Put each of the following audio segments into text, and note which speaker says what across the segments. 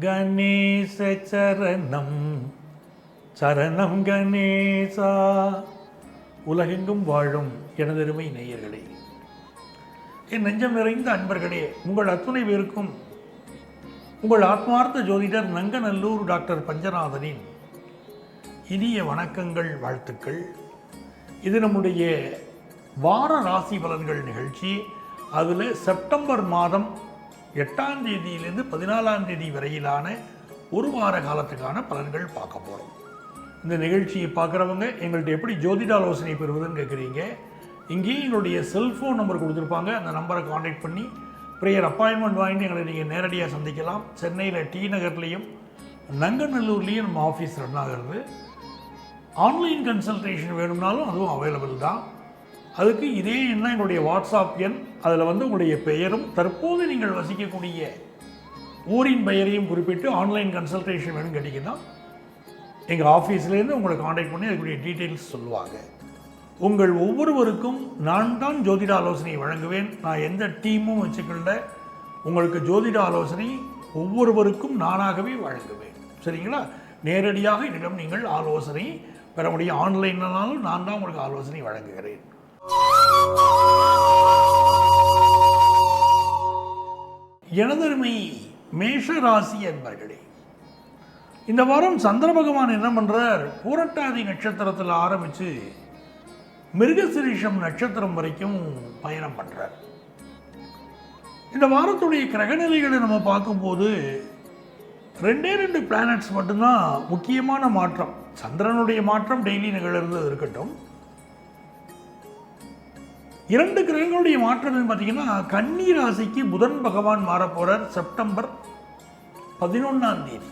Speaker 1: கணேச சரணம் சரணம் கணேசா. உலகெங்கும் வாழும் எனதருமை நேயர்களே, என் நெஞ்சம் நிறைந்த அன்பர்களே, உங்கள் அத்துணை பேருக்கும் உங்கள் ஆத்மார்த்த ஜோதிடர் நங்கநல்லூர் டாக்டர் பஞ்சநாதனின் இனிய வணக்கங்கள், வாழ்த்துக்கள். இது நம்முடைய வார ராசி பலன்கள் நிகழ்ச்சி. அதில் செப்டம்பர் மாதம் 8ஆம் தேதியிலிருந்து 14ஆம் தேதி வரையிலான ஒரு வார காலத்துக்கான பலன்கள் பார்க்க போகிறோம். இந்த நிகழ்ச்சியை பார்க்குறவங்க எங்கள்கிட்ட எப்படி ஜோதிட ஆலோசனை பெறுவதுன்னு கேட்குறீங்க. இங்கேயும் எங்களுடைய செல்ஃபோன் நம்பர் கொடுத்துருப்பாங்க. அந்த நம்பரை காண்டாக்ட் பண்ணி ப்ரேயர் அப்பாயின்மெண்ட் வாங்கி எங்களை நீங்கள் நேரடியாக சந்திக்கலாம். சென்னையில் டி நகர்லேயும் நங்கநல்லூர்லேயும் நம்ம ஆஃபீஸ் ரன் ஆகிறது. ஆன்லைன் கன்சல்டேஷன் வேணும்னாலும் அதுவும் அவைலபிள் தான். அதுக்கு இதே என்ன எங்களுடைய வாட்ஸ்அப் எண். அதில் உங்களுடைய பெயரும் தற்போது நீங்கள் வசிக்கக்கூடிய ஊரின் பெயரையும் குறிப்பிட்டு ஆன்லைன் கன்சல்டேஷன் வேணும்னு கேட்டிங்கன்னா எங்கள் ஆஃபீஸ்லேருந்து உங்களை காண்டாக்ட் பண்ணி அதுக்குரிய டீட்டெயில்ஸ் சொல்லுவாங்க. உங்கள் ஒவ்வொருவருக்கும் நான் தான் ஜோதிட ஆலோசனை வழங்குவேன். நான் எந்த டீமும் வச்சுக்கல. உங்களுக்கு ஜோதிட ஆலோசனை ஒவ்வொருவருக்கும் நானாகவே வழங்குவேன். சரிங்களா? நேரடியாக என்னிடம் நீங்கள் ஆலோசனை பெற முடியும். ஆன்லைன்னாலும் நான் தான் உங்களுக்கு ஆலோசனை வழங்குகிறேன். எனதருமை மேஷ ராசி என்பர்களே, இந்த வாரம் சந்திர பகவான் என்ன பண்றார்? பூரட்டாதி நட்சத்திரத்தில் ஆரம்பித்து மிருகசிரீஷம் நட்சத்திரம் வரைக்கும் பயணம் பண்றார். இந்த வாரத்துடைய கிரகநிலைகளை நம்ம பார்க்கும்போது 2 பிளானட்ஸ் மட்டும்தான் முக்கியமான மாற்றம். சந்திரனுடைய மாற்றம் டெய்லி நிகழ்கிறது இருக்கட்டும். 2 கிரகங்களுடைய மாற்றம் பார்த்தீங்கன்னா, கன்னி ராசிக்கு புதன் பகவான் மாற போறார் செப்டம்பர் 11ஆம் தேதி.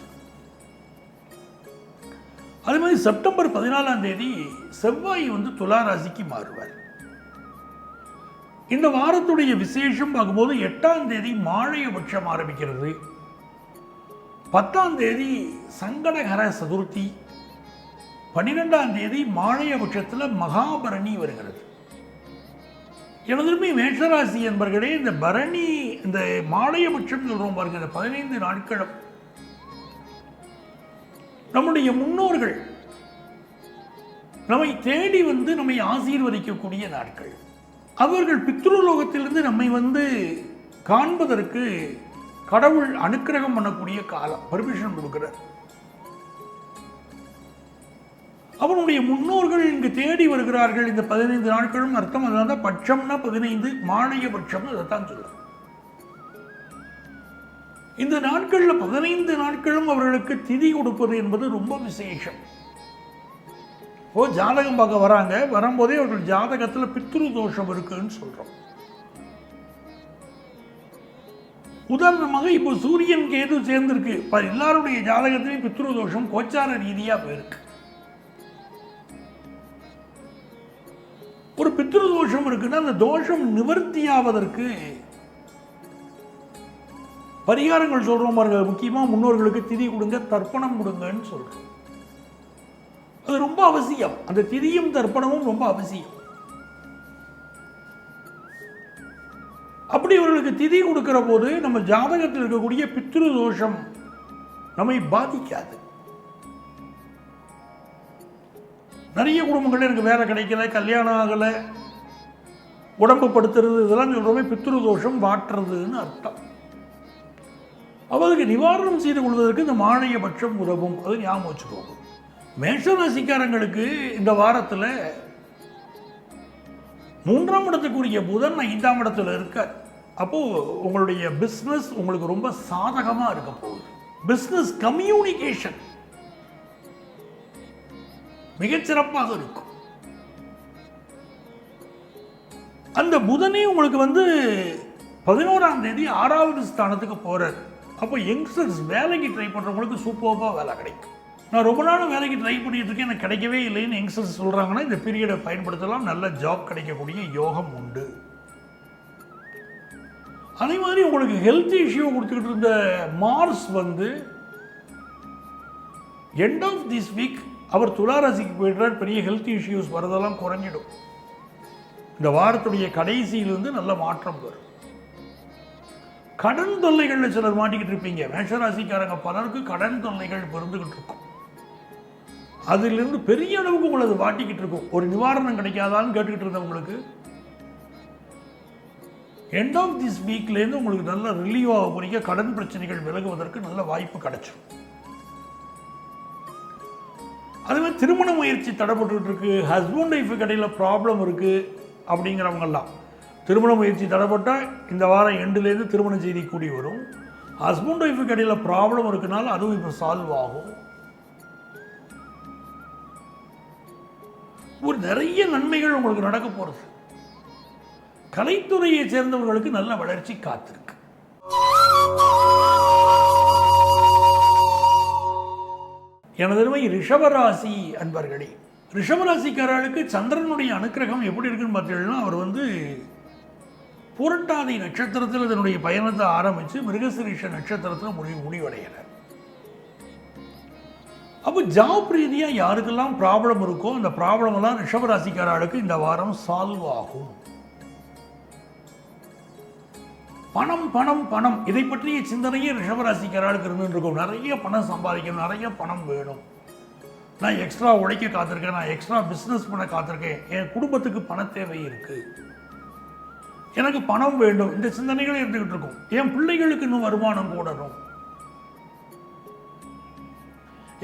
Speaker 1: அதே மாதிரி செப்டம்பர் 14ஆம் தேதி செவ்வாய் துலா ராசிக்கு மாறுவார். இந்த வாரத்துடைய விசேஷம் பார்க்கும்போது 8ஆம் தேதி மாழையபட்சம் ஆரம்பிக்கிறது. 10ஆம் தேதி சங்கடகர சதுர்த்தி. 12ஆம் தேதி மாழையபட்சத்தில் மகாபரணி வருகிறது. எனதுமே மேஷராசி என்பர்களே, இந்த பரணி, இந்த மாழையபட்சம் சொல்றோம் பாருங்க, இந்த 15 நாட்களும் நம்முடைய முன்னோர்கள் நம்மை தேடி நம்மை ஆசீர்வதிக்கக்கூடிய நாட்கள். அவர்கள் பித்ருலோகத்திலிருந்து நம்மை காண்பதற்கு கடவுள் அனுக்கிரகம் பண்ணக்கூடிய காலம், பர்மிஷன் கொடுக்கிறார். அவனுடைய முன்னோர்கள் இங்கு தேடி வருகிறார்கள். இந்த 15 நாட்களும் அர்த்தம் அதான். பட்சம்னா 15, மாழையபட்சம் அதைத்தான் சொல்லுவாங்க. இந்த நாட்களில் 15 நாட்களும் அவர்களுக்கு திதி கொடுப்பது என்பது ரொம்ப விசேஷம். ஜாதகம் பார்க்க வராங்க, வரும்போதே அவர்கள் ஜாதகத்தில் பித்ரு தோஷம் இருக்குன்னு சொல்றோம். உதாரணமாக இப்போ சூரியன் கேது சேர்ந்திருக்கு. எல்லாருடைய ஜாதகத்திலையும் பித்ரு தோஷம் கோச்சார ரீதியா போயிருக்கு. ஒரு பித்ரு தோஷம் இருக்குன்னா அந்த தோஷம் நிவர்த்தியாவதற்கு பரிகாரங்கள் சொல்றோம் பாருங்க. முக்கியமா முன்னோர்களுக்கு திதி கொடுங்க, தர்ப்பணம் கொடுங்கன்னு சொல்றோம். அது ரொம்ப அவசியம். அந்த திதியும் தர்ப்பணமும் ரொம்ப அவசியம். அப்படி அவர்களுக்கு திதி கொடுக்கிற போது நம்ம ஜாதகத்தில் இருக்கக்கூடிய பித்ரு தோஷம் நம்மை பாதிக்காது. நிறைய குடும்பங்கள் எனக்கு வேலை கிடைக்கல, கல்யாணம் ஆகலை, உடம்பு படுத்துறது, இதெல்லாம் சொல்றோமே பித்ரு தோஷம் வாட்டுறதுன்னு அர்த்தம். அவருக்கு நிவாரணம் செய்து கொள்வதற்கு இந்த மாழையபட்சம் உதவும். அது ஞாபகம் வச்சுக்கோங்க. மேஷராசிக்காரங்களுக்கு இந்த வாரத்தில் 3ஆம் இடத்துக்குரிய புதன் 5ஆம் இடத்துல இருக்க. அப்போ உங்களுடைய பிஸ்னஸ் உங்களுக்கு ரொம்ப சாதகமாக இருக்க போகுது. பிஸ்னஸ் கம்யூனிகேஷன் மிகச்சிறப்பாக இருக்கும். அந்த புதனே உங்களுக்கு 11ஆம் தேதி 6வது ஸ்தானத்துக்கு போறார். அப்போ யங்ஸ்டர்ஸ் வேலைக்கு ட்ரை பண்றவங்களுக்கு சூப்பராக வேலை கிடைக்கும். நான் ரொம்ப நாள் வேலைக்கு ட்ரை பண்ணிட்டு இருக்கேன், எனக்கு கிடைக்கவே இல்லைன்னு யங்ஸ்டர்ஸ் சொல்றாங்கன்னா இந்த பீரியடை பயன்படுத்தலாம். நல்ல ஜாப் கிடைக்கக்கூடிய யோகம் உண்டு. அதே மாதிரி உங்களுக்கு ஹெல்த் இஷ்யூ கொடுத்துக்கிட்டு இருந்த Mars end of this week அவர் துலா ராசிக்கு போயிடுறார். பெரிய ஹெல்த் இஷ்யூஸ் வரதெல்லாம் குறைஞ்சிடும். இந்த வாரத்துடைய கடைசியிலிருந்து நல்ல மாற்றம் வரும். கடன் தொல்லைகளில் சிலர் மாட்டிக்கிட்டு இருப்பீங்க. மேஷராசிக்காரங்க பலருக்கு கடன் தொல்லைகள் இருந்துகிட்டு இருக்கும். அதிலிருந்து பெரிய அளவுக்கு உங்களை அது வாட்டிக்கிட்டு இருக்கும். ஒரு நிவாரணம் கிடைக்காதான்னு கேட்டுக்கிட்டு இருந்தவங்களுக்கு எண்ட் ஆஃப் திஸ் வீக்லேருந்து உங்களுக்கு நல்ல ரிலீவ் ஆகக்கூடிய கடன் பிரச்சனைகள் விலகுவதற்கு நல்ல வாய்ப்பு கிடைச்சிடும். அதுவே திருமண முயற்சி தடைப்பட்டு இருக்கு, ஹஸ்பண்ட் ஒய்ஃபுக்கு இடையில் ப்ராப்ளம் இருக்குது அப்படிங்கிறவங்கெல்லாம் திருமண முயற்சி தடைப்பட்டால் இந்த வாரம் எண்டுலேருந்து திருமண செய்தி கூடி வரும். ஹஸ்பண்ட் ஒய்ஃபுக்கு இடையில் ப்ராப்ளம் இருக்குனால அதுவும் இப்போ சால்வ் ஆகும். ஒரு நிறைய நன்மைகள் உங்களுக்கு நடக்க போகிறது. கலைத்துறையை சேர்ந்தவர்களுக்கு நல்ல வளர்ச்சி காத்திருக்கு. எனதருமை ரிஷபராசி அன்பர்களே, ரிஷபராசிக்காரர்களுக்கு சந்திரனுடைய அனுக்கிரகம் எப்படி இருக்குன்னு பார்த்தீங்கன்னா, அவர் புரட்டாதி நட்சத்திரத்தில் இதனுடைய பயணத்தை ஆரம்பித்து மிருகசிரீஷ நட்சத்திரத்தில் முடிவடைகிறார். அப்போ ஜாப் ரீதியாக யாருக்கெல்லாம் ப்ராப்ளம் இருக்கோ அந்த ப்ராப்ளமெல்லாம் ரிஷபராசிக்காரர்களுக்கு இந்த வாரம் சால்வ் ஆகும். பணம் பணம் பணம் இதை பற்றிய சிந்தனையே ரிஷபராசிக்காரர்களுக்கு இருந்துருக்கும். நிறைய பணம் சம்பாதிக்கணும், நிறைய பணம் வேணும், நான் எக்ஸ்ட்ரா உழைக்க காத்திருக்கேன், நான் எக்ஸ்ட்ரா பிஸ்னஸ் பண்ண காத்திருக்கேன், என் குடும்பத்துக்கு பண தேவை இருக்குது, எனக்கு பணம் வேண்டும், இந்த சிந்தனைகள் இருந்துகிட்டு இருக்கும். என் பிள்ளைகளுக்கு இன்னும் வருமானம் கூடணும்,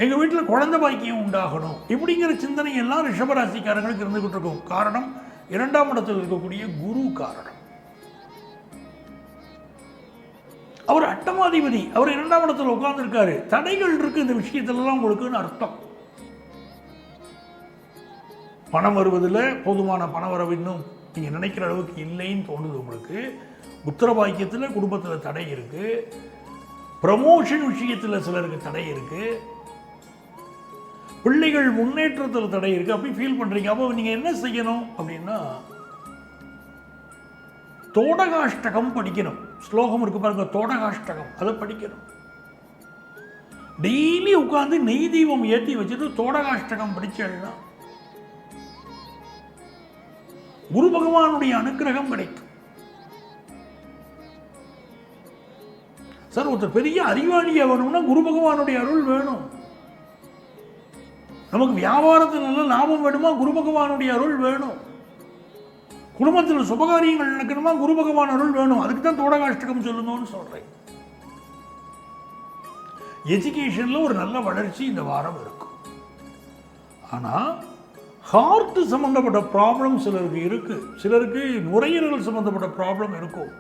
Speaker 1: எங்கள் வீட்டில் குழந்தை பாக்கியம் உண்டாகணும், இப்படிங்கிற சிந்தனை எல்லாம் ரிஷபராசிக்காரங்களுக்கு இருந்துகிட்டு இருக்கும். காரணம் 2ஆம் இடத்தில் இருக்கக்கூடிய குரு காரணம். அவர் அட்டமாதிபதி, அவர் 2ஆம் இடத்தில் உட்கார்ந்துருக்காரு. தடைகள் இருக்கு இந்த விஷயத்திலலாம் உங்களுக்குன்னு அர்த்தம். பணம் வருவதில் போதுமான பண வரவு இன்னும் நீங்கள் நினைக்கிற அளவுக்கு இல்லைன்னு தோணுது உங்களுக்கு. புத்திர பாக்கியத்தில் குடும்பத்தில் தடை இருக்கு, ப்ரமோஷன் விஷயத்தில் சிலருக்கு தடை இருக்கு, பிள்ளைகள் முன்னேற்றத்தில் தடை இருக்கு, அப்படி ஃபீல் பண்றீங்க. அப்போ நீங்க என்ன செய்யணும் அப்படின்னா, தோடகாஷ்டகம் படிக்கணும். ஸ்லோகம் இருக்கு பாருங்க, தோடகாஷ்டகம், அதை படிக்கணும். டெய்லி உட்கார்ந்து நெய் தீபம் ஏற்றி வச்சுட்டு தோடகாஷ்டகம் படிச்சேன்னா குரு பகவானுடைய அனுக்கிரகம் கிடைக்கும். சார், ஒருத்தர் பெரிய அறிவாளியா வேணும்னா குரு பகவானுடைய அருள் வேணும். நமக்கு வியாபாரத்தில் நல்ல லாபம் வேணுமா, குரு பகவானுடைய அருள் வேணும். குடும்பத்தில் சுபகாரியங்கள் நடக்கணுமா, குரு பகவான் அருள் வேணும். அதுக்கு தான் தோடகாஷ்டகம் சொல்லணும்னு சொல்றேன். எஜுகேஷன்ல ஒரு நல்ல வளர்ச்சி இந்த வாரம் இருக்கும். ஆனா ஹார்ட் சம்பந்தப்பட்ட ப்ராப்ளம் சிலருக்கு இருக்கு, சிலருக்கு நுரையீரல் சம்பந்தப்பட்ட ப்ராப்ளம் இருக்கும்.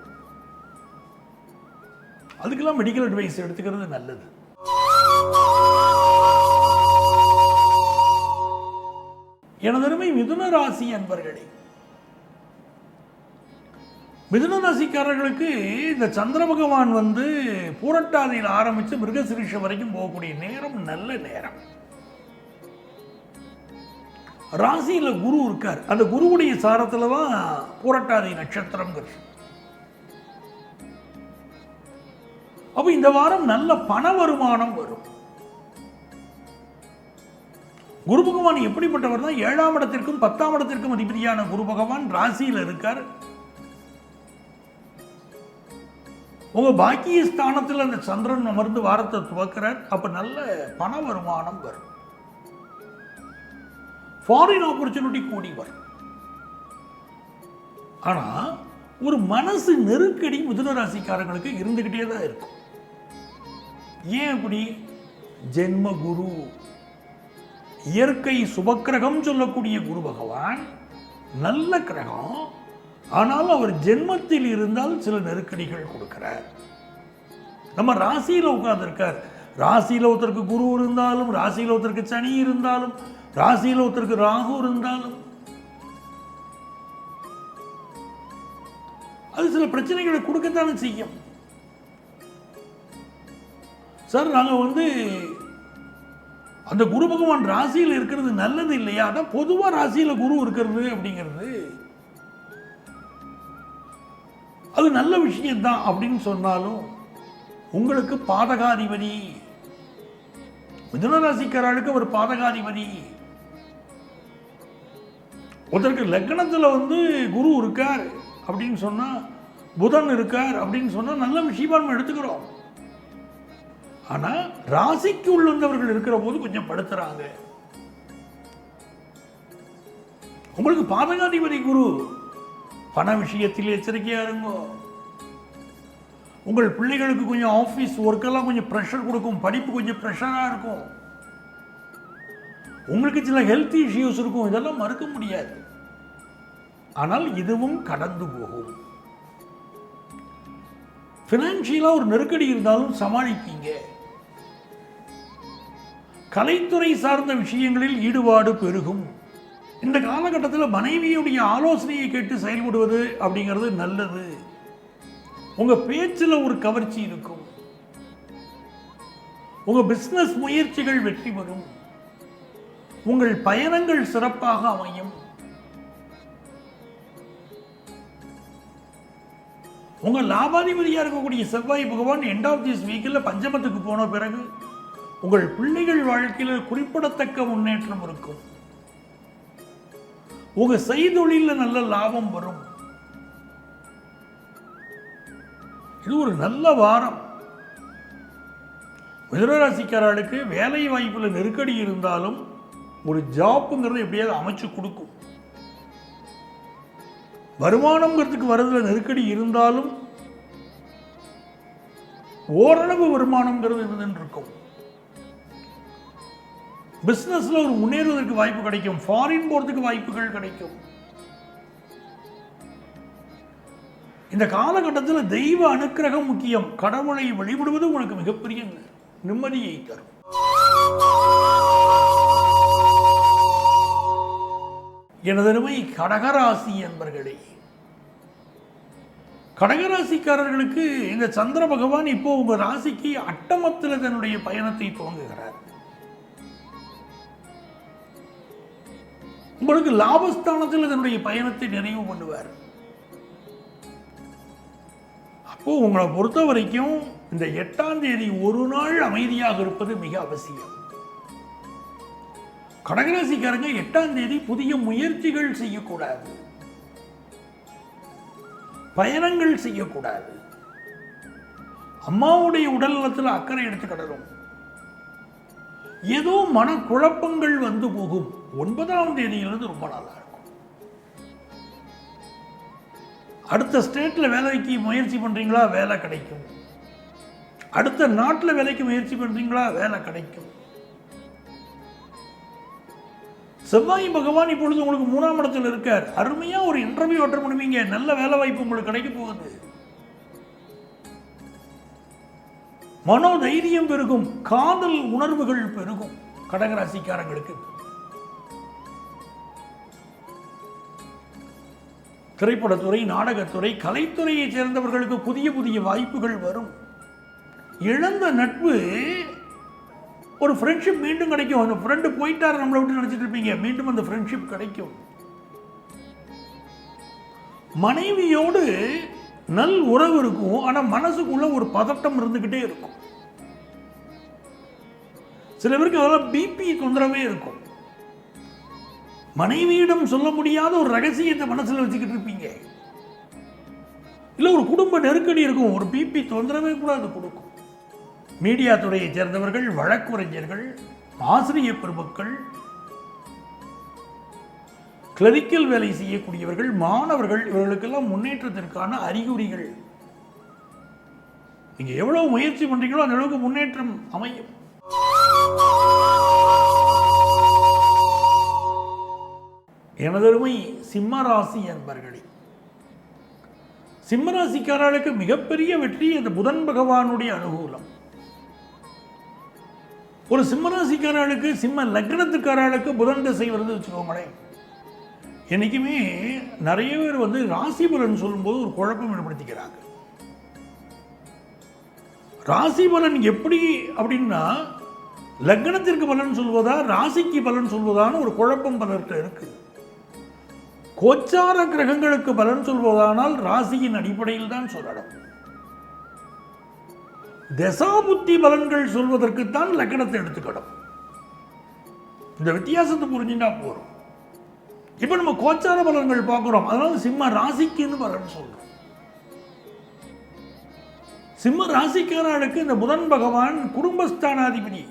Speaker 1: அதுக்கெல்லாம் மெடிக்கல் அட்வைஸ் எடுத்துக்கிறது நல்லது. எனதருமை மிதுன ராசி அன்பர்களே, மிதுன ராசிக்காரர்களுக்கு இந்த சந்திர பகவான் பூரட்டாதியில் ஆரம்பித்து மிருகசிரீஷம் வரைக்கும் போகக்கூடிய நேரம் நல்ல நேரம். ராசியில குரு இருக்கார், அந்த குருவுடைய சாரத்துல தான் பூரட்டாதி நட்சத்திரம். அப்ப இந்த வாரம் நல்ல பண வருமானம் வரும். குரு பகவான் எப்படிப்பட்டவர் தான், 7ஆம் இடத்திற்கும் 10ஆம் இடத்திற்கும் அதிபதியான குரு பகவான் ராசியில் இருக்கார். உங்க பாக்கிய ஸ்தானத்தில் அந்த சந்திரன் அமர்ந்து வாரத்தை துவக்கிறார். அப்ப நல்ல பண வருமானம் வரும், ஃபாரின் ஆப்பர்ச்சுனிட்டி கூடி வரும். ஆனா ஒரு மனசு நெருக்கடி மிதுன ராசிக்காரங்களுக்கு இருந்துகிட்டே தான் இருக்கும். ஏன் அப்படி? ஜென்ம குரு, இயற்கை சுபக்கிரகம் சொல்லக்கூடிய குரு பகவான் நல்ல கிரகம். ஆனால் அவர் ஜென்மத்தில் இருந்தால் சில நெருக்கடிகள் கொடுக்கிறார். நம்ம ராசியில் உட்கார்ந்துருக்கார். ராசியில் ஒருத்தருக்கு குரு இருந்தாலும், ராசியில் ஒருத்தருக்கு சனி இருந்தாலும், ராசியில் ஒருத்தருக்கு ராகு இருந்தாலும் அது சில பிரச்சனைகளை கொடுக்கத்தானே செய்யும். சார், நாங்கள் அந்த குரு பகவான் ராசியில் இருக்கிறது நல்லது இல்லையா? அதான் பொதுவாக ராசியில் குரு இருக்கிறது அப்படிங்கிறது அது நல்ல விஷயம்தான் அப்படின்னு சொன்னாலும் உங்களுக்கு பாதகாதிபதி, மிதுன ராசிக்காரர்களுக்கு ஒரு பாதகாதிபதி. ஒருத்தருக்கு லக்னத்தில் குரு இருக்கார் அப்படின்னு சொன்னால் புதன் இருக்கார் அப்படின்னு சொன்னா நல்ல விஷயமா நம்ம எடுத்துக்கிறோம். ஆனா ராசிக்கு உள்ளவர்கள் இருக்கிற போது கொஞ்சம் படுத்துறாங்க. உங்களுக்கு பாதகாதிபதி குரு, பண விஷயத்தில் எச்சரிக்கையா இருங்கோ. உங்கள் பிள்ளைகளுக்கு கொஞ்சம் ஆஃபீஸ் ஒர்க்கெல்லாம் கொஞ்சம் ப்ரெஷர் கொடுக்கும், படிப்பு கொஞ்சம் ப்ரெஷராக இருக்கும், உங்களுக்கு சில ஹெல்த் இஷ்யூஸ் இருக்கும், இதெல்லாம் மறுக்க முடியாது. ஆனால் இதுவும் கடந்து போகும். ஃபினான்ஷியலாக ஒரு நெருக்கடி இருந்தாலும் சமாளிப்பீங்க. கலைத்துறை சார்ந்த விஷயங்களில் ஈடுபாடு பெருகும். இந்த காலகட்டத்தில் மனைவியுடைய ஆலோசனையை கேட்டு செயல்படுவது அப்படிங்கிறது நல்லது. உங்க பேச்சில் ஒரு கவர்ச்சி இருக்கும். உங்க பிசினஸ் முயற்சிகள் வெற்றி பெறும். உங்கள் பயணங்கள் சிறப்பாக அமையும். உங்க லாபாதிபதியா இருக்கக்கூடிய செவ்வாய் பகவான் எண்ட் ஆஃப் திஸ் வீக்கில் பஞ்சமத்துக்கு போன பிறகு உங்கள் பிள்ளைகள் வாழ்க்கையில் குறிப்பிடத்தக்க முன்னேற்றம் இருக்கும். உங்க செய்தொழில நல்ல லாபம் வரும். இது ஒரு நல்ல வாரம். மிதுனராசிக்காரர்களுக்கு வேலை வாய்ப்புல நெருக்கடி இருந்தாலும் ஒரு ஜாப்புங்கிறது எப்படியாவது அமைச்சு கொடுக்கும். வருமானம்ங்கிறதுக்கு வரதுல நெருக்கடி இருந்தாலும் ஓரளவு வருமானம்ங்கிறது இருந்துன்னு இருக்கும். பிசினஸ்ல ஒரு முன்னேறுவதற்கு வாய்ப்பு கிடைக்கும். ஃபாரின் போறதுக்கு வாய்ப்புகள் கிடைக்கும். இந்த காலகட்டத்தில் தெய்வ அனுக்கிரகம் முக்கியம். கடவுளை வழிபடுவது உங்களுக்கு மிகப்பெரிய நிம்மதியை தரும். எனதருமை கடகராசி என்பர்களே, கடகராசிக்காரர்களுக்கு இந்த சந்திர பகவான் இப்போ உங்க ராசிக்கு அட்டமத்தில் தன்னுடைய பயணத்தை துவங்குகிறார். உங்களுக்கு லாபஸ்தானத்தில் தன்னுடைய பயணத்தை நிறைவு பண்ணுவார். அப்போ உங்களை பொறுத்த வரைக்கும் இந்த 8ஆம் தேதி ஒரு நாள் அமைதியாக இருப்பது மிக அவசியம். கடகராசிக்காரங்க 8ஆம் தேதி புதிய முயற்சிகள் செய்யக்கூடாது, பயணங்கள் செய்யக்கூடாது, அம்மாவுடைய உடல் நலத்தில் அக்கறை எடுத்துக்கிடணும். ஏதோ மனக்குழப்பங்கள் வந்து போகும். 9ஆம் தேதியிலிருந்து ரொம்ப நல்லா இருக்கும். அடுத்த ஸ்டேட்ல வேலைக்கு முயற்சி பண்றீங்களா, வேலை கிடைக்கும். அடுத்த நாட்டில் வேலைக்கு முயற்சி பண்றீங்களா, வேலை கிடைக்கும். செவ்வாய் பகவான் இப்பொழுது உங்களுக்கு 3ஆம் இடத்தில் இருக்கார். அருமையா ஒரு இன்டர்வியூ அட்டெண்ட் பண்ணுவீங்க. நல்ல வேலை வாய்ப்பு உங்களுக்கு கிடைக்க போகுது. மனோ தைரியம் பெருகும். காதல் உணர்வுகள் பெருகும். கடகராசிக்காரங்களுக்கு திரைப்படத்துறை, நாடகத்துறை, கலைத்துறையை சேர்ந்தவர்களுக்கு புதிய புதிய வாய்ப்புகள் வரும். இழந்த நட்பு, ஒரு ஃப்ரெண்ட்ஷிப் மீண்டும் கிடைக்கும். அந்த ஃப்ரெண்டு போயிட்டார் நம்மளை விட்டு நினைச்சிட்டு இருப்பீங்க, மீண்டும் அந்த ஃப்ரெண்ட்ஷிப் கிடைக்கும். மனைவியோடு நல் உறவு இருக்கும். ஆனால் மனசுக்குள்ள ஒரு பதட்டம் இருந்துகிட்டே இருக்கும். சில பேருக்கு அதெல்லாம் பிபி தொந்தரவே இருக்கும். மனைவியிடம் சொல்ல முடியாத ஒரு ரகசியத்தை மனசில் வச்சுக்கிட்டு இருப்பீங்க. இல்லை ஒரு குடும்ப நெருக்கடி இருக்கும். ஒரு பிபி தொந்தரவே கூட அது கொடுக்கும். மீடியா துறையை சேர்ந்தவர்கள், வழக்குரைஞர்கள், ஆசிரியர் பெருமக்கள், கிளரிக்கல் வேலை செய்யக்கூடியவர்கள், மாணவர்கள், இவர்களுக்கெல்லாம் முன்னேற்றத்திற்கான அறிகுறிகள். நீங்க எவ்வளவு முயற்சி பண்றீங்களோ அந்த அளவுக்கு முன்னேற்றம் அமையும். எனதருமை சிம்மராசி என்பர்களே, சிம்மராசிக்காரர்களுக்கு மிகப்பெரிய வெற்றி அந்த புதன் பகவானுடைய அனுகூலம். ஒரு சிம்மராசிக்காரர்களுக்கு, சிம்ம லக்னத்துக்காரர்களுக்கு புதன் திசை வருது வச்சுக்கோங்களேன். என்னைக்குமே நிறைய பேர் ராசி பலன் சொல்லும்போது ஒரு குழப்பம் ஏற்படுத்திக்கிறாங்க. ராசி பலன் எப்படி அப்படின்னா, லக்னத்திற்கு பலன் சொல்வதா ராசிக்கு பலன் சொல்வதான்னு ஒரு குழப்பம் பலர்கிட்ட இருக்கு. கோச்சார கிரகங்களுக்கு பலன் சொல்வதானால் ராசியின் அடிப்படையில் தான் சொல்லணும். தசாபுத்தி பலன்கள் சொல்வதற்குத்தான் லக்னத்தை எடுத்துக்கணும். இந்த வித்தியாசத்தை புரிஞ்சுட்டா போறோம். இப்ப நம்ம கோச்சார பலன்கள் பார்க்கிறோம், அதனால சிம்ம ராசிக்குன்னு பலன் சொல்றோம். சிம்ம ராசிக்காரர்களுக்கு இந்த புதன் பகவான் குடும்பஸ்தானாதிபதி.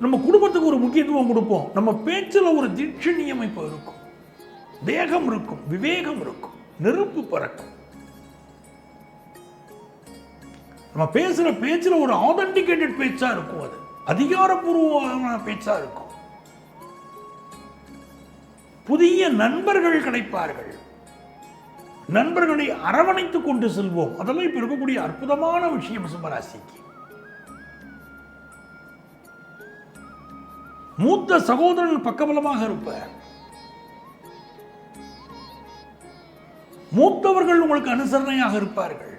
Speaker 1: நம்ம குடும்பத்துக்கு ஒரு முக்கியத்துவம் கொடுப்போம். நம்ம பேச்சில் ஒரு தீட்சணி அமைப்பு இருக்கும், வேகம் இருக்கும், விவேகம் இருக்கும், நெருப்பு பறக்கும். நம்ம பேசுற பேச்சில் ஒரு ஆதென்டிகேட்டட் பேச்சா இருக்கும், அது அதிகாரப்பூர்வமான பேச்சா இருக்கும். புதிய நண்பர்கள் கிடைப்பார்கள், நண்பர்களை அரவணைத்துக் கொண்டு செல்வோம். அதெல்லாம் இப்ப இருக்கக்கூடிய அற்புதமான விஷயம் சிம்மராசிக்கு. மூத்த சகோதரன் பக்கபலமாக இருப்பார். மூத்தவர்கள் உங்களுக்கு அனுசரணையாக இருப்பார்கள்.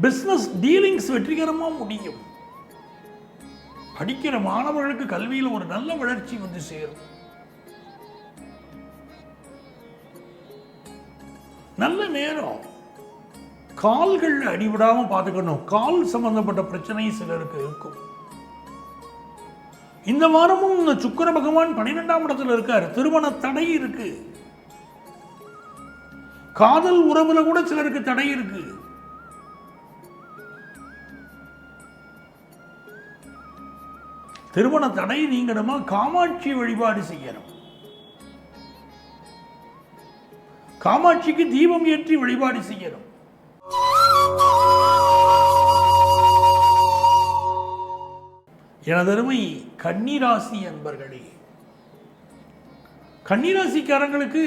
Speaker 1: பிசினஸ் டீலிங்ஸ் வெற்றிகரமாக முடியும். படிக்கிற மாணவர்களுக்கு கல்வியில் ஒரு நல்ல வளர்ச்சி வந்து சேரும். நல்ல நேரம். கால்கள் அடிபடாம பார்த்துக்கணும். கால் சம்பந்தப்பட்ட பிரச்சனை சிலருக்கு இருக்கும். இந்த வாரமும் இந்த சுக்கிர பகவான் 12ஆம் இடத்துல இருக்காரு. திருமண தடை இருக்கு. காதல் உறவுல கூட சிலருக்கு தடை இருக்கு. திருமண தடை நீங்கணுமா காமாட்சி வழிபாடு செய்யணும். காமாட்சிக்கு தீபம் ஏற்றி வழிபாடு செய்யணும். எனதருமை கன்னிராசி அன்பர்களே, கன்னிராசிக்காரங்களுக்கு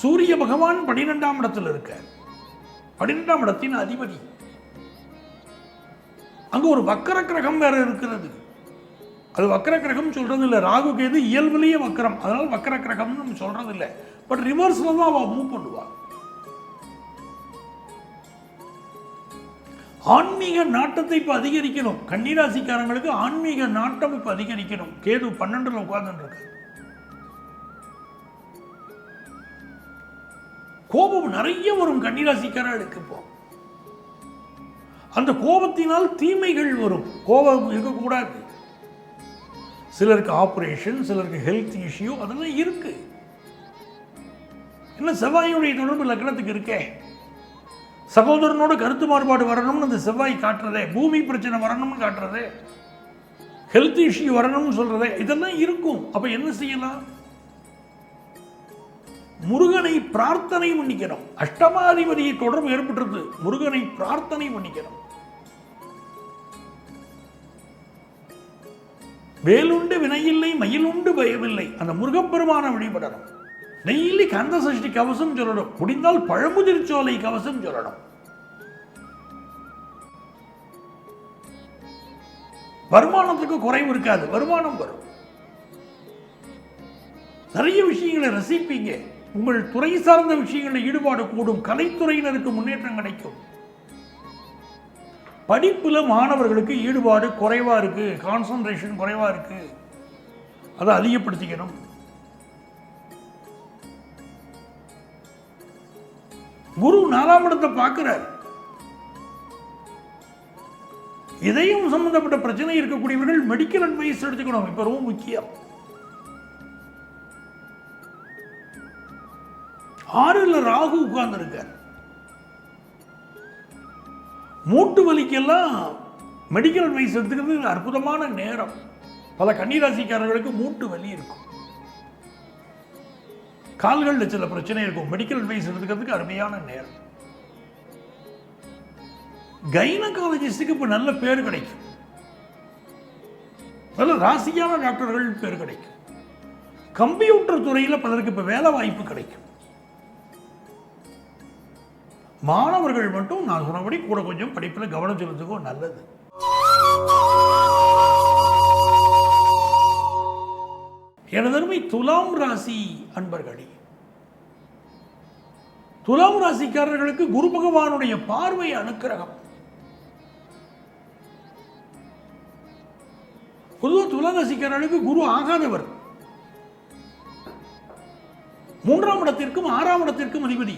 Speaker 1: சூரிய பகவான் 12ஆம் இடத்தில் இருக்க. 12ஆம் இடத்தின் அதிபதி. அங்க ஒரு வக்கர கிரகம் வேற இருக்கிறது. அது வக்கர கிரகம் சொல்றது இல்லை. ராகு கேது இயல்புலேயே வக்கரம், அதனால வக்கர கிரகம் நம்ம சொல்றது இல்லை. பட் ரிவர்ஸ்ல தான் அவ மூவ் பண்ணுவா. ஆன்மீக நாட்டத்தை இப்ப அதிகரிக்கணும். கன்னிராசிக்காரங்களுக்கு ஆன்மீக நாட்டம் இப்ப அதிகரிக்கணும். கேது 12ல உட்கார்ந்து இருக்கு. கோபம் நிறைய வரும் கன்னிராசிக்காரர்களுக்கு. இப்போ அந்த கோபத்தினால் தீமைகள் வரும். கோபம் இருக்கக்கூடாது. சிலருக்கு ஆபரேஷன், சிலருக்கு ஹெல்த் இஷ்யூ, அதெல்லாம் இருக்கு. என்ன செவ்வாயுடைய தொடர்பு லக்னத்துக்கு இருக்கே. சகோதரனோட கருத்து மாறுபாடு வரணும்னு அந்த செவ்வாய் காட்டுறதே, பூமி பிரச்சனை வரணும்னு காட்டுறதே, ஹெல்த் இஷ்யூ வரணும்னு சொல்றதே, இதெல்லாம் இருக்கும். அப்ப என்ன செய்யலாம்? முருகனை பிரார்த்தனை பண்ணிக்கணும். அஷ்டமாதிபதியை தொடர்பு ஏற்பட்டுறது. முருகனை பிரார்த்தனை பண்ணிக்கணும். வேலுண்டு வினையில்லை, மயிலுண்டு பயமில்லை. அந்த முருகப்பெருமான வழிபடணும். டெய்லி கந்த சஷ்டி கவசம் சொல்லணும். முடிந்தால் பழமுதிர் சோலை கவசம் சொல்லணும். வருமானத்துக்கு குறைவு இருக்காது, வருமானம் வரும். நிறைய விஷயங்களை ரசிப்பீங்க. உங்கள் துறை சார்ந்த விஷயங்களில் ஈடுபாடு கூடும். கலைத்துறையினருக்கு முன்னேற்றம் கிடைக்கும். படிப்புல மாணவர்களுக்கு ஈடுபாடு குறைவா இருக்கு, கான்சன்ட்ரேஷன் குறைவா இருக்கு. அதை அதிகப்படுத்திக்கணும். குரு 4ஆம் இடத்தை பார்க்கிறார். இதயம் சம்பந்தப்பட்ட பிரச்சனை இருக்கக்கூடியவர்கள் மெடிக்கல் அட்வைஸ் எடுத்துக்கணும். இப்ப ரொம்ப முக்கியம். 6ல் ராகு உட்கார்ந்து இருக்கார். மூட்டு வலிக்கெல்லாம் மெடிக்கல் அட்வைஸ் எடுத்துக்கிறது அற்புதமான நேரம். பல கன்னிராசிக்காரர்களுக்கு மூட்டு வலி இருக்கும், கால்களில் சில பிரச்சனை இருக்கும். மெடிக்கல் அட்வைஸ் எடுத்துக்கிறதுக்கு அருமையான நேரம். கைனகாலஜிஸ்டுக்கு இப்ப நல்ல பேர் கிடைக்கும். நல்ல ராசியான டாக்டர்கள் பேர் கிடைக்கும். கம்ப்யூட்டர் துறையில் பலருக்கு இப்ப வேலை வாய்ப்பு கிடைக்கும். மாணவர்கள் மட்டும் நான் சொன்னபடி கூட கொஞ்சம் படிப்பில் கவனம் செலுத்துக்கோ, நல்லது. எனதருமை துலாம் ராசி அன்பர்களே, துலாம் ராசிக்காரர்களுக்கு குரு பகவானுடைய பார்வை அனுக்கிரகம். பொதுவாக துலாம் ராசிக்காரர்களுக்கு குரு ஆகாதவர். 3ஆம் இடத்திற்கும் 6ஆம் இடத்திற்கும் அதிபதி.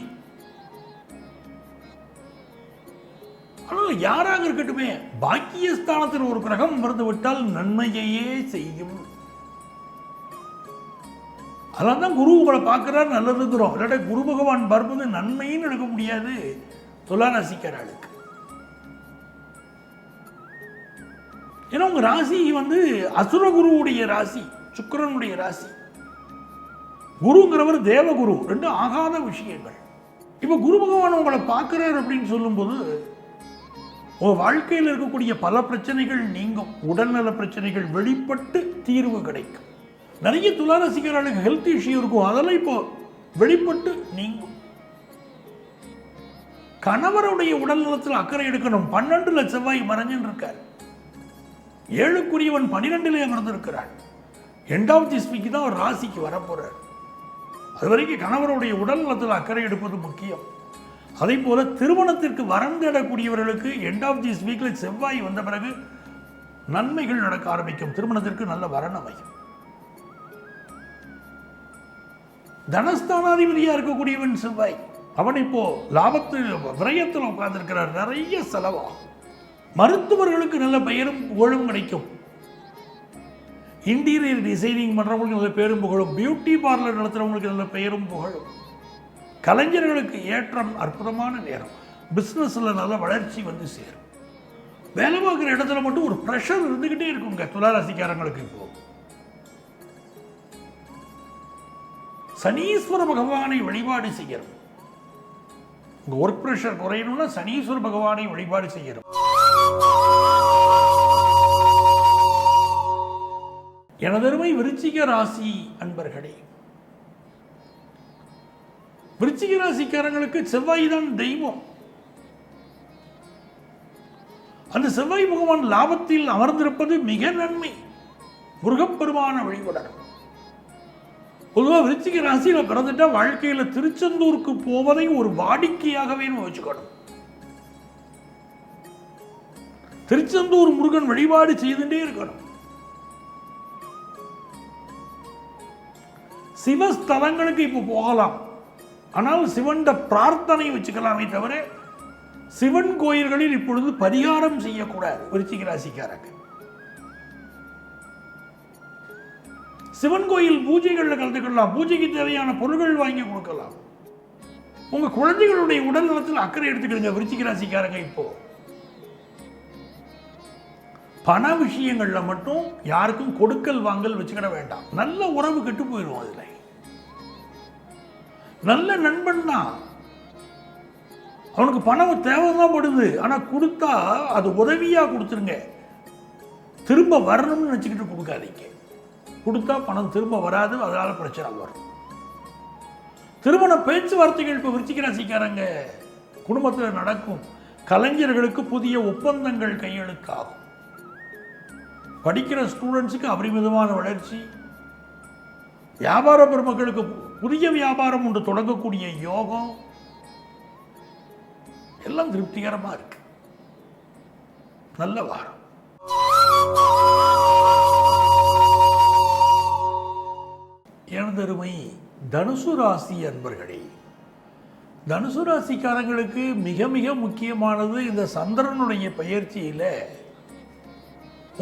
Speaker 1: ஆனால் யாராக இருக்கட்டுமே, பாக்கியஸ்தானத்தில் ஒரு கிரகம் மறந்து விட்டால் நன்மையையே செய்யும். அதனால தான் குரு உங்களை பார்க்குறாரு நல்லதுங்கிறோம். இல்லாட்டா குரு பகவான் பார்ப்பது நன்மைன்னு எடுக்க முடியாது துலா ராசிக்காரர்களுக்கு. ஏன்னா உங்கள் ராசி அசுரகுருவுடைய ராசி, சுக்கிரனுடைய ராசி. குருங்கிறவர் தேவகுரு, ரெண்டும் ஆகாத விஷயங்கள். இப்போ குரு பகவான் உங்களை பார்க்குறாரு அப்படின்னு சொல்லும்போது உங்கள் வாழ்க்கையில் இருக்கக்கூடிய பல பிரச்சனைகள் நீங்கும். உடல்நல பிரச்சனைகள் வெளிப்பட்டு தீர்வு கிடைக்கும். நிறைய துளாராசிக்காரர்களுக்கு ஹெல்த் இஷ்யூ இருக்கும், அதெல்லாம் இப்போ வெளிப்பட்டு நீங்கும். கணவருடைய உடல் நலத்தில் அக்கறை எடுக்கணும். 12ல் செவ்வாய் மறைஞ்சுன்னு இருக்கார். 7க்குரியவன் 12லே அமர்ந்திருக்கிறார். எண்ட் ஆஃப் திஸ் வீக் தான் ஒரு ராசிக்கு வரப்போறார். அது வரைக்கும் கணவருடைய உடல் நலத்தில் அக்கறை எடுப்பது முக்கியம். அதே போல திருமணத்திற்கு வரம் தேடக்கூடியவர்களுக்கு எண்ட் ஆஃப் திஸ் வீக்ல செவ்வாய் வந்த பிறகு நன்மைகள் நடக்க ஆரம்பிக்கும். திருமணத்திற்கு நல்ல வரன் அமையும். தனஸ்தானாதிபதியா இருக்கக்கூடியவன் செவ்வாய், அவன் இப்போ லாபத்தில் விரயத்தில் உட்கார்ந்திருக்கிறார். நிறைய செலவாகும். மருத்துவர்களுக்கு நல்ல பெயரும் புகழும் கிடைக்கும். இன்டீரியர் டிசைனிங் பண்றவங்களுக்கு நல்ல பெயரும் புகழும். பியூட்டி பார்லர் நடத்துறவங்களுக்கு நல்ல பெயரும் புகழும். கலைஞர்களுக்கு ஏற்றம், அற்புதமான நேரம். பிஸ்னஸ்ல நல்ல வளர்ச்சி வந்து சேரும். வேலை பார்க்குற இடத்துல மட்டும் ஒரு ப்ரெஷர் இருந்துகிட்டே இருக்குங்க துளாராசிக்காரங்களுக்கு. இப்போ சனீஸ்வர பகவானை வழிபாடு செய்யணும். உங்க ஒர்க் ப்ரெஷர் குறையணும்னா சனீஸ்வர பகவானை வழிபாடு செய்யணும். எனதருமை விருச்சிக ராசி அன்பர்களே, விருச்சிக ராசிக்காரங்களுக்கு செவ்வாய் தான் தெய்வம். அந்த செவ்வாய் பகவான் லாபத்தில் அமர்ந்திருப்பது மிக நன்மை. முருகப்பெருமான வழிபடணும். பொதுவாக விருச்சிக ராசியில பிறந்துட்டா வாழ்க்கையில திருச்செந்தூருக்கு போவதை ஒரு வாடிக்கையாகவே வச்சுக்கணும். திருச்செந்தூர் முருகன் வழிபாடு செய்துட்டே இருக்கணும். சிவஸ்தலங்களுக்கு இப்போ போகலாம், ஆனால் சிவன் பிரார்த்தனை வச்சுக்கலாமே தவிர சிவன் கோயில்களில் இப்பொழுது பரிகாரம் செய்யக்கூடாது. விருச்சிக ராசிக்காரங்க சிவன் கோயில் பூஜைகளில் கலந்துக்கலாம். பூஜைக்கு தேவையான பொருட்கள் வாங்கி கொடுக்கலாம். உங்க குழந்தைகளுடைய உடல் நலத்தில் அக்கறை எடுத்துக்கிடுங்க விருச்சிக ராசிக்காரங்க. இப்போ பண விஷயங்கள்ல மட்டும் யாருக்கும் கொடுக்கல் வாங்கல் வச்சுக்கிட வேண்டாம். நல்ல உறவு கெட்டு போயிடும். அதுல நல்ல நண்பன் தான், அவனுக்கு பணம் தேவைதான் படுது, ஆனா கொடுத்தா அது உதவியா கொடுத்துருங்க. திரும்ப வரணும்னு நினைச்சுக்கிட்டு கொடுக்காதீங்க. கொடுத்தா பணம் திரும்ப வராது, அதனால பிரச்சனை வரும். திருமண பேச்சுவார்த்தைகள் இப்போ விருச்சிக ராசிக்காரங்க குடும்பத்தில் நடக்கும். கலைஞர்களுக்கு புதிய ஒப்பந்தங்கள் கையெழுத்தாகும். படிக்கிற ஸ்டூடெண்ட்ஸுக்கு அபரிமிதமான வளர்ச்சி. வியாபார பெருமக்களுக்கு புதிய வியாபாரம் ஒன்று தொடங்கக்கூடிய யோகம். எல்லாம் திருப்திகரமா இருக்கு. நல்ல வாரம். எனதருமை தனுசு ராசி அன்பர்களே, தனுசு ராசிக்காரங்களுக்கு மிக மிக முக்கியமானது இந்த சந்திரனுடைய பெயர்ச்சியில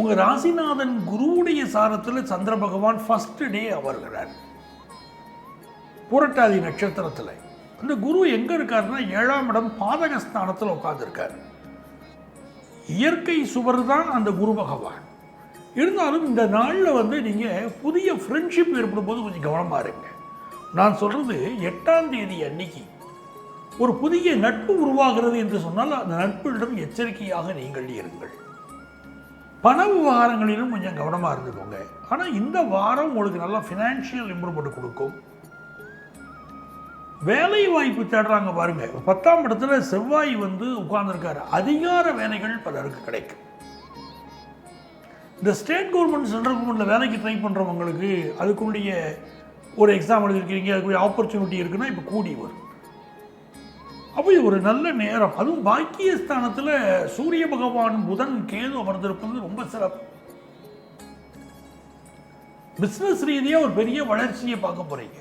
Speaker 1: உங்க ராசிநாதன் குருவுடைய சாரத்தில் சந்திர பகவான் ஃபர்ஸ்ட் டே அமர்கிறார். புரட்டாதி நட்சத்திரத்தில் அந்த குரு எங்க இருக்காருன்னா 7ஆம் இடம் பாதகஸ்தானத்தில் உட்கார்ந்துருக்கார். இயற்கை சுவர் தான் அந்த குரு பகவான். இருந்தாலும் இந்த நாளில் நீங்கள் புதிய ஃப்ரெண்ட்ஷிப் ஏற்படும் போது கொஞ்சம் கவனமாக இருங்க. நான் சொல்கிறது 8ஆம் தேதி அன்னைக்கு ஒரு புதிய நட்பு உருவாகிறது என்று சொன்னால் அந்த நட்பிடம் எச்சரிக்கையாக நீங்கள் இருங்கள். பண விவகாரங்களிலும் கொஞ்சம் கவனமாக இருந்துக்கோங்க. ஆனால் இந்த வாரம் உங்களுக்கு நல்லா ஃபினான்ஷியல் இம்ப்ரூவ்மெண்ட் கொடுக்கும். வேலை வாய்ப்பு தேடுறாங்க பாருங்க, 10ஆம் இடத்துல செவ்வாய் உட்கார்ந்துருக்காரு. அதிகார வேலைகள் பலருக்கு கிடைக்கும். இந்த ஸ்டேட் கவர்மெண்ட் சென்ட்ரல் கவர்மெண்ட்ல வேலைக்கு ட்ரை பண்ணுறவங்களுக்கு அதுக்குரிய ஒரு எக்ஸாம் எழுதிருக்கீங்க, அதுக்குரிய ஆப்பர்ச்சுனிட்டி இருக்குன்னா இப்போ கூடி வரும். அப்போ இது ஒரு நல்ல நேரம். அதுவும் பாக்கியஸ்தானத்தில் சூரிய பகவான், புதன், கேது அமர்ந்திருப்பது ரொம்ப சிறப்பு. பிஸ்னஸ் ரீதியாக ஒரு பெரிய வளர்ச்சியை பார்க்க போறீங்க.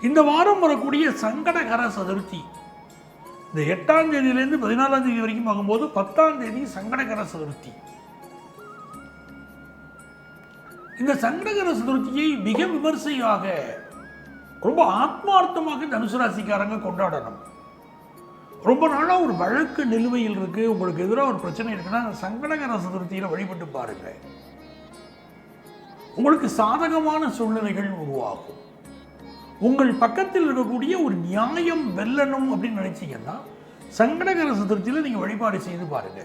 Speaker 1: இந்த வாரம் வரக்கூடிய சங்கடகர சதுர்த்தி, இந்த 8ஆம் தேதியிலேருந்து 14ஆம் தேதி வரைக்கும் பார்க்கும்போது 10ஆம் தேதி சங்கடகர சதுர்த்தி. இந்த சங்கடகர சதுர்த்தியை மிக விமர்சையாக ரொம்ப ஆத்மார்த்தமாக தனுசு ராசிக்காரங்க கொண்டாடணும். ரொம்ப நாளாக ஒரு வழக்கு நிலுவையில் இருக்கு, உங்களுக்கு எதிராக ஒரு பிரச்சனை இருக்குன்னா சங்கடகர சதுர்த்தியில வழிபட்டு பாருங்க. உங்களுக்கு சாதகமான சூழ்நிலைகள் உருவாகும். உங்கள் பக்கத்தில் இருக்கக்கூடிய ஒரு நியாயம் வெல்லணும் அப்படின்னு நினைச்சீங்கன்னா சங்கடகர சதுர்த்தியில நீங்க வழிபாடு செய்து பாருங்க.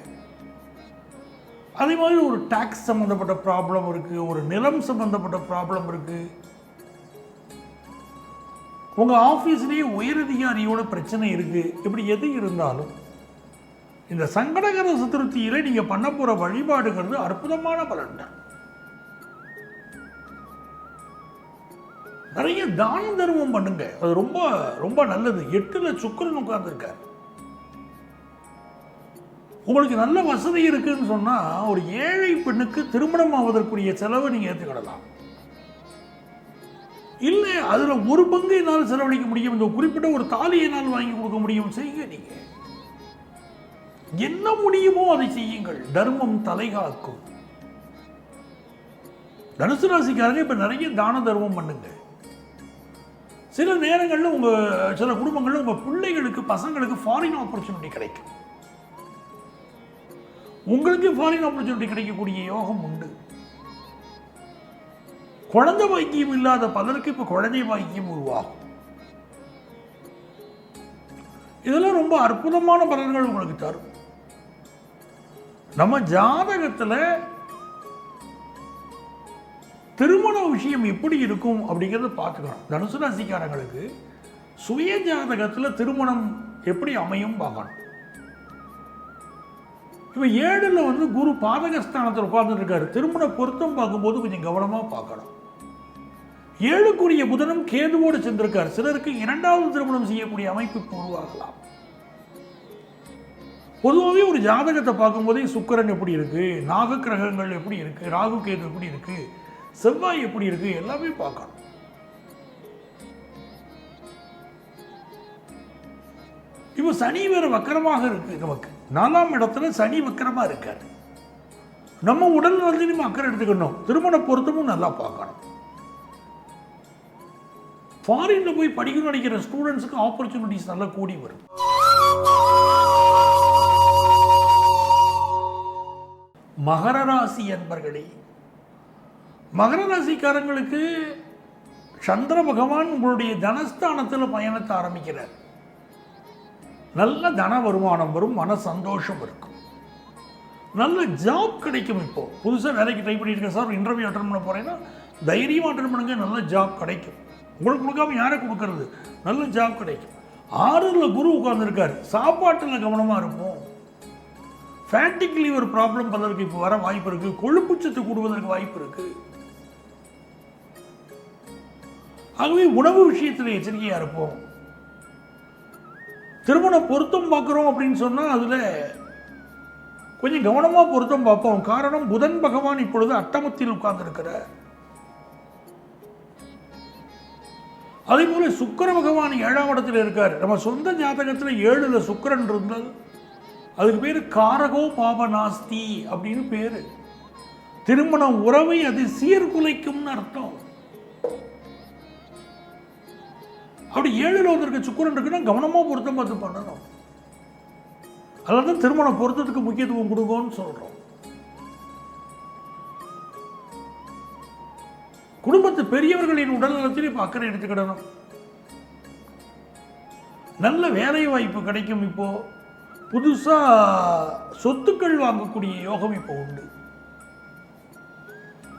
Speaker 1: அதே மாதிரி ஒரு டாக்ஸ் சம்பந்தப்பட்ட ப்ராப்ளம் இருக்கு, ஒரு நிலம் சம்பந்தப்பட்ட ப்ராப்ளம் இருக்கு, உங்க ஆபீஸ்லயே உயரதிகாரியோட பிரச்சனை இருக்கு, இப்படி எது இருந்தாலும் இந்த சங்கடகர சதுர்த்தியில நீங்க பண்ண போற வழிபாடுங்கிறது அற்புதமான பலன் தான். நிறைய தான தர்மம் பண்ணுங்க, அது ரொம்ப ரொம்ப நல்லது. 8ல சுக்கிரன் உட்கார்ந்து இருக்கார். உங்களுக்கு நல்ல வசதி இருக்குன்னு சொன்னா ஒரு ஏழை பெண்ணுக்கு திருமணம் ஆவதற்குரிய செலவை நீங்க ஏற்றுக்கிடலாம். இல்லை அதுல ஒரு பங்கு என்னால் செலவழிக்க முடியும், இந்த குறிப்பிட்ட ஒரு தாலியை என்னால் வாங்கி கொடுக்க முடியும், செய்யுங்க. நீங்க என்ன முடியுமோ அதை செய்யுங்கள். தர்மம் தலைகாக்கும். தனுசு ராசிக்காரங்க இப்ப நிறைய தான தர்மம் பண்ணுங்க. சில நேரங்களில் சில குடும்பங்களில் உங்க பிள்ளைகளுக்கு பசங்களுக்கு ஃபாரின் ஆப்பர்ச்சுனிட்டி கிடைக்கும். உங்களுக்கு ஃபாரின் ஆப்பர்ச்சுனிட்டி கிடைக்கக்கூடிய யோகம் உண்டு. குழந்தை பாக்கியம் இல்லாத பலருக்கு இப்ப குழந்தை பாக்கியம் உருவாகும். இதெல்லாம் ரொம்ப அற்புதமான பலன்கள் உங்களுக்கு தரும். நம்ம ஜாதகத்துல திருமண விஷயம் எப்படி இருக்கும் அப்படிங்கிறத பார்த்துக்கணும். தனுசு ராசிக்காரங்களுக்கு சுய ஜாதகத்துல திருமணம் எப்படி அமையும் பார்க்கணும். இப்ப 7ல் குரு பாதகஸ்தானத்தில் உட்கார்ந்து இருக்காரு. திருமண பொருத்தம் பார்க்கும்போது கொஞ்சம் கவனமா பார்க்கணும். 7க்குரிய புதனும் கேதுவோடு சென்றிருக்கார். சிலருக்கு 2வது திருமணம் செய்யக்கூடிய அமைப்பு உருவாகலாம். பொதுவாகவே ஒரு ஜாதகத்தை பார்க்கும்போதே சுக்கிரன் எப்படி இருக்கு, நாக கிரகங்கள் எப்படி இருக்கு, ராகு கேது எப்படி இருக்கு, செவ்வாய் எப்படி இருக்கு, எல்லாமே பார்க்கணும். இப்ப சனி வேற வக்கரமாக இருக்கு. நமக்கு 4ஆம் இடத்துல சனி வக்கரமா இருக்காரு. நம்ம உடல் நம்ம அக்கறை எடுத்துக்கணும். திருமண பொருத்தமும் நல்லா பார்க்கணும். ஃபாரின்ல போய் படிக்கணும்னு நினைக்கிற ஸ்டூடெண்ட்ஸுக்கு ஆப்பர்ச்சுனிட்டிஸ் நல்லா கூடி வரும். மகர ராசி அன்பர்களே, மகர ராசிக்காரங்களுக்கு சந்திர பகவான் உங்களுடைய தனஸ்தானத்தில் பயணத்தை ஆரம்பிக்கிறார். நல்ல தன வருமானம் வரும், மன சந்தோஷம் இருக்கும், நல்ல ஜாப் கிடைக்கும். இப்போ புதுசாக வேலைக்கு ட்ரை பண்ணிட்டு இருக்கேன் சார், இன்டர்வியூ அட்டன் பண்ண போறேன்னா தைரியமாக அட்டன் பண்ணுங்க, நல்ல ஜாப் கிடைக்கும். உங்களுக்கு கொடுக்காம யாரை கொடுக்கறது, நல்ல ஜாப் கிடைக்கும். 6ல் குரு உட்கார்ந்துருக்காரு. சாப்பாட்டில் கவனமாக இருப்போம். ஃபேட்டிக் லிவர் ப்ராப்ளம் பலருக்கு இப்போ வர வாய்ப்பு இருக்கு. கொழுப்புச்சத்து கூடுவதற்கு வாய்ப்பு இருக்கு. ஆகவே உணவு விஷயத்தில் எச்சரிக்கையா இருப்போம். திருமண பொருத்தம் பார்க்கிறோம் அப்படின்னு சொன்னா அதுல கொஞ்சம் கவனமா பொருத்தம் பார்ப்போம். காரணம் புதன் பகவான் இப்பொழுது அட்டமத்தில் உட்கார்ந்து இருக்கிறார். அதே போல சுக்கிர பகவான் 7ஆம் இடத்துல இருக்கார். நம்ம சொந்த ஜாதகத்தில் 7ல் சுக்கிரன் இருந்தால் அதுக்கு பேரு காரகோ பாபநாஸ்தி அப்படின்னு பேரு. திருமண உறவை அது சீர்குலைக்கும்னு அர்த்தம். அப்படி 7ல் ஒருத்தருக்கு சுக்கிரன் இருக்குன்னா கவனமா பொருத்தம் பார்த்து பண்ணணும். அதான் திருமண பொருத்தத்துக்கு முக்கியத்துவம் கொடுங்கன்னு சொல்றோம். குடும்பத்து பெரியவர்களின் உடல் நலத்தில் இப்ப அக்கறை எடுத்துக்கிடணும். நல்ல வேலை வாய்ப்பு கிடைக்கும். இப்போ புதுசா சொத்துக்கள் வாங்கக்கூடிய யோகம் இப்போ உண்டு.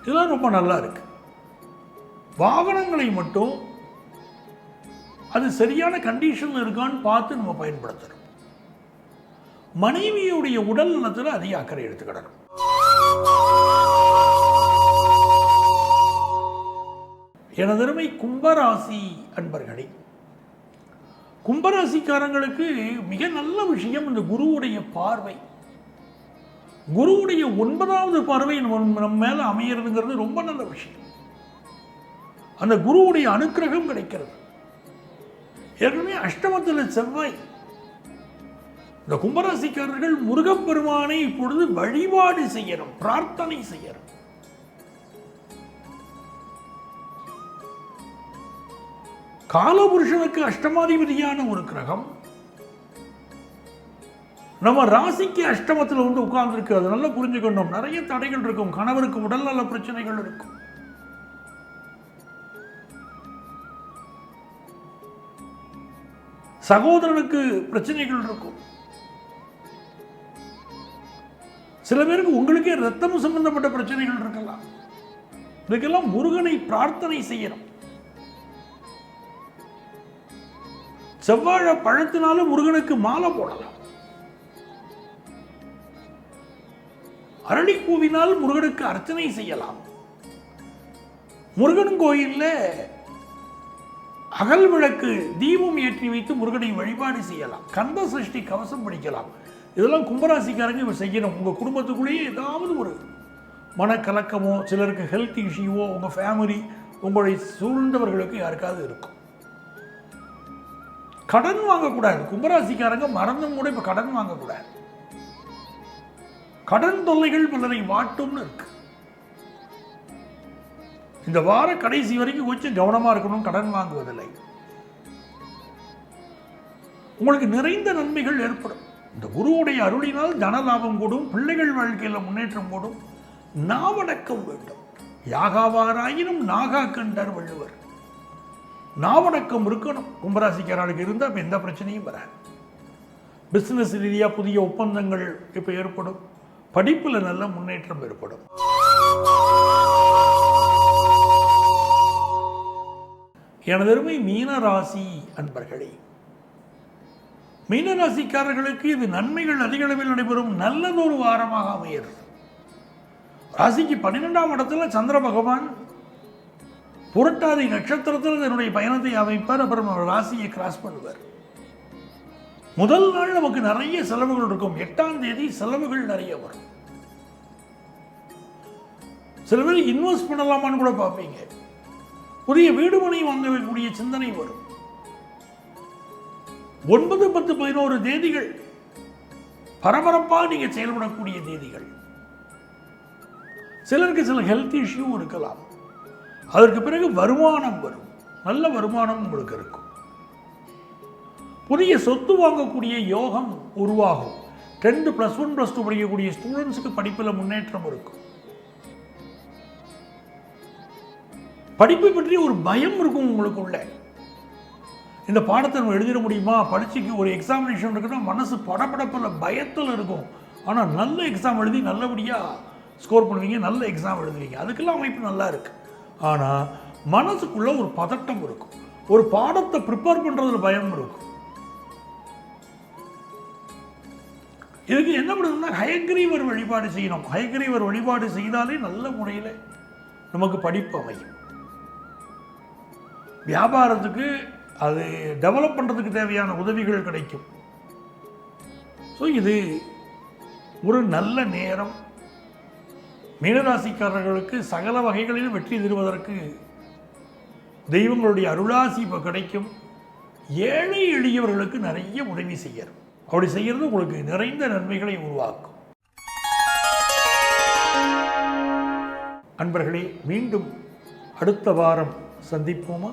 Speaker 1: இதெல்லாம் ரொம்ப நல்லா இருக்கு. வாகனங்களை மட்டும் அது சரியான கண்டிஷன்ல இருக்கான்னு பார்த்து நம்ம பயன்படுத்தணும். மனைவியுடைய உடல் நலத்தில் அதிக அக்கறை எடுத்துக்கிடணும். எனதருமை கும்பராசி அன்பர்களே, கும்பராசிக்காரங்களுக்கு மிக நல்ல விஷயம் இந்த குருவுடைய பார்வை. குருவுடைய 9வது பார்வை நம்ம மேல அமையிறதுங்கிறது ரொம்ப நல்ல விஷயம். அந்த குருவுடைய அனுக்கிரகம் கிடைக்கிறது. ஏற்கனவே அஷ்டமத்தில் செவ்வாய். இந்த கும்பராசிக்காரர்கள் முருகப்பெருமானை இப்பொழுது வழிபாடு செய்யணும், பிரார்த்தனை செய்யணும். காலபுருஷனுக்கு அஷ்டமாதிபதியான ஒரு கிரகம் நம்ம ராசிக்கு அஷ்டமத்தில் வந்து உட்கார்ந்துருக்கு. அது நல்லா புரிஞ்சுக்கணும். நிறைய தடைகள் இருக்கும். கணவருக்கு உடல்நல பிரச்சனைகள் இருக்கும். சகோதரனுக்கு பிரச்சனைகள் இருக்கும். சில பேருக்கு உங்களுக்கே ரத்தம் சம்பந்தப்பட்ட பிரச்சனைகள் இருக்கலாம். இதுக்கெல்லாம் முருகனை பிரார்த்தனை செய்யணும். செவ்வாழை பழத்தினாலும் முருகனுக்கு மாலை போடலாம். அரளிப்பூவினால் முருகனுக்கு அர்ச்சனை செய்யலாம். முருகன் கோயிலில் அகல் விளக்கு தீபம் ஏற்றி வைத்து முருகனை வழிபாடு செய்யலாம். கந்த சஷ்டி கவசம் படிக்கலாம். இதெல்லாம் கும்பராசிக்காரங்க இவர் செய்யணும். உங்கள் குடும்பத்துக்குள்ளேயே ஏதாவது ஒரு மனக்கலக்கமோ, சிலருக்கு ஹெல்த் இஷ்யூவோ, உங்கள் ஃபேமிலி, உங்களை சூழ்ந்தவர்களுக்கு யாருக்காவது இருக்கும். கடன் வாங்கக்கூடாது. கும்பராசிக்காரங்க மறந்தும் கூட இப்போ கடன் வாங்கக்கூடாது. கடன் தொல்லைகள் பலரை வாட்டும்னு இருக்கு. இந்த வார கடைசி வரைக்கும் கொஞ்சம் கவனமா இருக்கணும் கடன் வாங்குவதில்லை. உங்களுக்கு நிறைந்த நன்மைகள் ஏற்படும். இந்த குருவுடைய அருளினால் தன லாபம் கூடும். பிள்ளைகள் வாழ்க்கையில் முன்னேற்றம் கூடும். நாவடக்கம் வேண்டும். யாகாவாராயினும் நாகா கண்டார் வள்ளுவர். நாவடக்கம் இருக்கணும். கும்பராசிக்காரர்களுக்கு இருந்தால் எந்த பிரச்சனையும் வராது. பிசினஸ் ரீதியாக புதிய ஒப்பந்தங்கள் இப்போ ஏற்படும். படிப்பில் நல்ல முன்னேற்றம் ஏற்படும். எனதருமை மீனராசி அன்பர்களே, மீனராசிக்காரர்களுக்கு இது நன்மைகள் அதிக அளவில் நடைபெறும் நல்லதொரு வாரமாக அமைகிறது. ராசிக்கு 12ஆம் இடத்துல சந்திர பகவான் புரட்டாதி நட்சத்திரத்தில் தன்னுடைய பயணத்தை அமைப்பார். அப்புறம் ராசியை கிராஸ் பண்ணுவார். முதல் நாள் நமக்கு நிறைய செலவுகள் இருக்கும். 8ஆம் தேதி செலவுகள் நிறைய வரும். சில பேர் இன்வெஸ்ட் பண்ணலாமான்னு கூட பார்ப்பீங்க. புதிய வீடு மனை வாங்கக்கூடிய சிந்தனை வரும். 9, 10, 11 தேதிகள் பரபரப்பாக நீங்க செயல்படக்கூடிய தேதிகள். சிலருக்கு சில ஹெல்த் இஷ்யூ இருக்கலாம். அதற்கு பிறகு வருமானம் வரும். நல்ல வருமானம் உங்களுக்கு இருக்கும். புதிய சொத்து வாங்கக்கூடிய யோகம் உருவாகும். 10th +1 +2 படிக்கக்கூடிய ஸ்டூடெண்ட்ஸுக்கு படிப்பில் முன்னேற்றம் இருக்கும். படிப்பை பற்றி ஒரு பயம் இருக்கும் உங்களுக்குள்ள. இந்த பாடத்தை நம்ம எழுதிட முடியுமா? பரீட்சைக்கு ஒரு எக்ஸாமினேஷன் இருக்குன்னா மனசு படபடப்பில் பயத்தில் இருக்கும். ஆனால் நல்ல எக்ஸாம் எழுதி நல்லபடியாக ஸ்கோர் பண்ணுவீங்க. நல்ல எக்ஸாம் எழுதுவீங்க. அதுக்கெல்லாம் அமைப்பு நல்லா இருக்கு. ஆனால் மனசுக்குள்ள ஒரு பதட்டம் இருக்கும். ஒரு பாடத்தை ப்ரிப்பேர் பண்ணுறதுல பயம் இருக்கும். இதுக்கு என்ன பண்ணணும்னா ஹயக்ரீவர் வழிபாடு செய்யணும். ஹயக்ரீவர் வழிபாடு செய்தாலே நல்ல முறையில் நமக்கு படிப்பு அமையும். வியாபாரத்துக்கு அது டெவலப் பண்ணுறதுக்கு தேவையான உதவிகள் கிடைக்கும். ஸோ இது ஒரு நல்ல நேரம். மீனராசிக்காரர்களுக்கு சகல வகைகளிலும் வெற்றி தருவதற்கு தெய்வங்களுடைய அருளாசி இப்போ கிடைக்கும். ஏழை எளியவர்களுக்கு நிறைய உதவி செய்யணும். அப்படி செய்கிறது உங்களுக்கு நிறைந்த நன்மைகளை உருவாக்கும். அன்பர்களே, மீண்டும் அடுத்த வாரம் சந்திப்போமா?